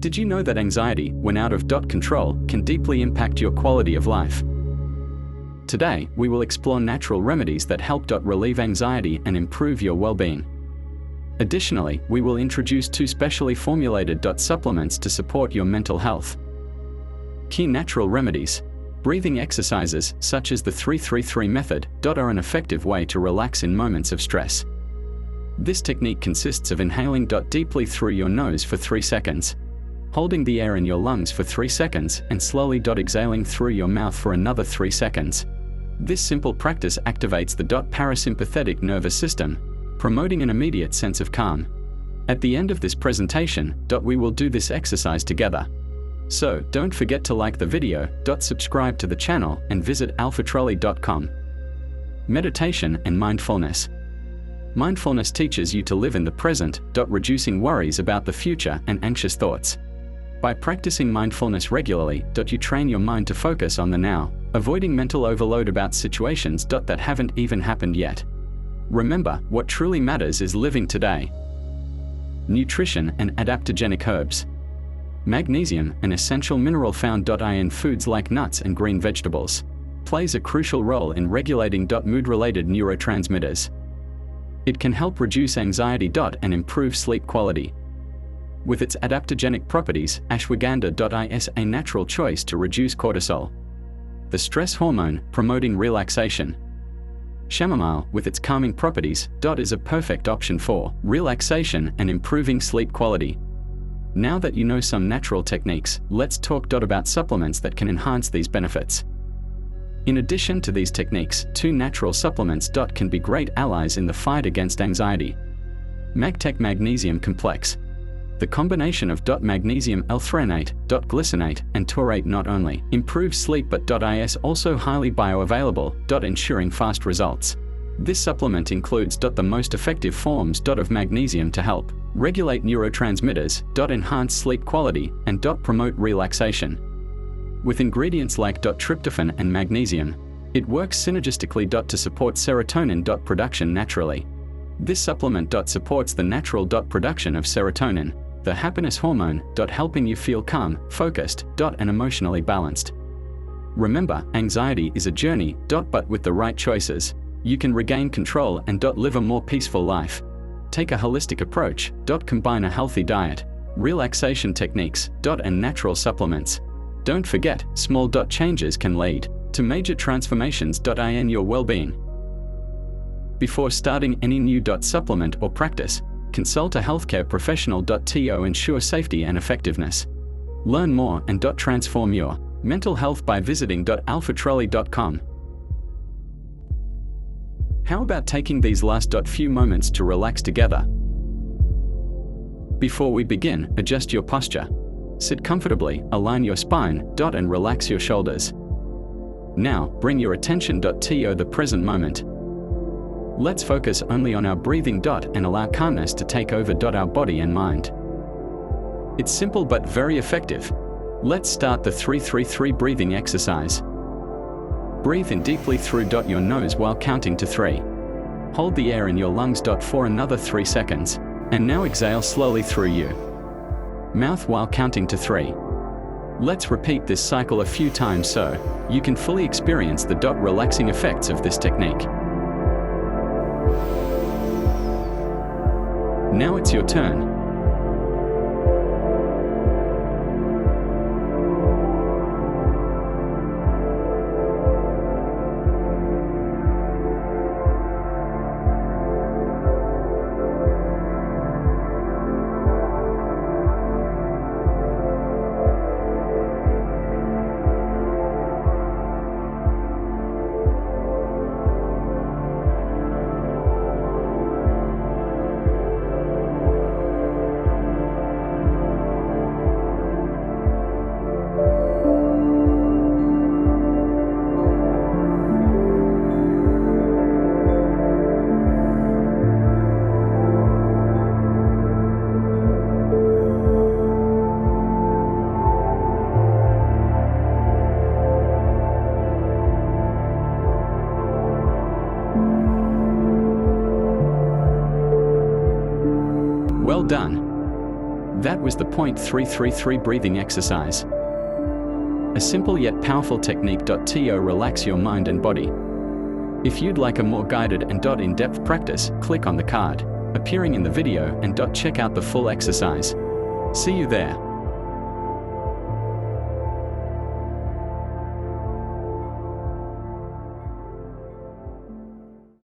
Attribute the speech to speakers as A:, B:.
A: Did you know that anxiety, when out of control, can deeply impact your quality of life? Today, we will explore natural remedies that help relieve anxiety and improve your well-being. Additionally, we will introduce 2 specially formulated supplements to support your mental health. Key natural remedies. Breathing exercises, such as the 3-3-3 method, are an effective way to relax in moments of stress. This technique consists of inhaling deeply through your nose for 3 seconds, holding the air in your lungs for 3 seconds, and slowly exhaling through your mouth for another 3 seconds. This simple practice activates the parasympathetic nervous system, promoting an immediate sense of calm. At the end of this presentation, we will do this exercise together. So, don't forget to like the video, subscribe to the channel, and visit alphatrolley.com. Meditation and mindfulness. Mindfulness teaches you to live in the present, reducing worries about the future and anxious thoughts. By practicing mindfulness regularly, you train your mind to focus on the now, avoiding mental overload about situations that haven't even happened yet. Remember, what truly matters is living today. Nutrition and adaptogenic herbs. Magnesium, an essential mineral found in foods like nuts and green vegetables, plays a crucial role in regulating mood-related neurotransmitters. It can help reduce anxiety and improve sleep quality. With its adaptogenic properties, ashwagandha is a natural choice to reduce cortisol, the stress hormone, promoting relaxation. Chamomile, with its calming properties, is a perfect option for relaxation and improving sleep quality. Now that you know some natural techniques, let's talk about supplements that can enhance these benefits. In addition to these techniques, 2 natural supplements can be great allies in the fight against anxiety. MagTech Magnesium Complex. The combination of magnesium L-threonate, glycinate, and taurate not only improves sleep but is also highly bioavailable, ensuring fast results. This supplement includes the most effective forms of magnesium to help regulate neurotransmitters, enhance sleep quality, and promote relaxation. With ingredients like tryptophan and magnesium, it works synergistically to support serotonin production naturally. This supplement supports the natural production of serotonin, the happiness hormone, helping you feel calm, focused, and emotionally balanced. Remember, anxiety is a journey, but with the right choices, you can regain control and live a more peaceful life. Take a holistic approach, combine a healthy diet, relaxation techniques, and natural supplements. Don't forget, small changes can lead to major transformations in your well-being. Before starting any new supplement or practice, consult a healthcare professional to ensure safety and effectiveness. Learn more and transform your mental health by visiting alphatrolley.com. How about taking these last few moments to relax together? Before we begin, adjust your posture. Sit comfortably, align your spine, and relax your shoulders. Now, bring your attention to the present moment. Let's focus only on our breathing and allow calmness to take over our body and mind. It's simple but very effective. Let's start the 3-3-3 breathing exercise. Breathe in deeply through your nose while counting to 3. Hold the air in your lungs for another 3 seconds. And now exhale slowly through your mouth while counting to 3. Let's repeat this cycle a few times so you can fully experience the relaxing effects of this technique. Now it's your turn. is the .333 breathing exercise. A simple yet powerful technique. To relax your mind and body. If you'd like a more guided and in-depth practice, click on the card appearing in the video and check out the full exercise. See you there.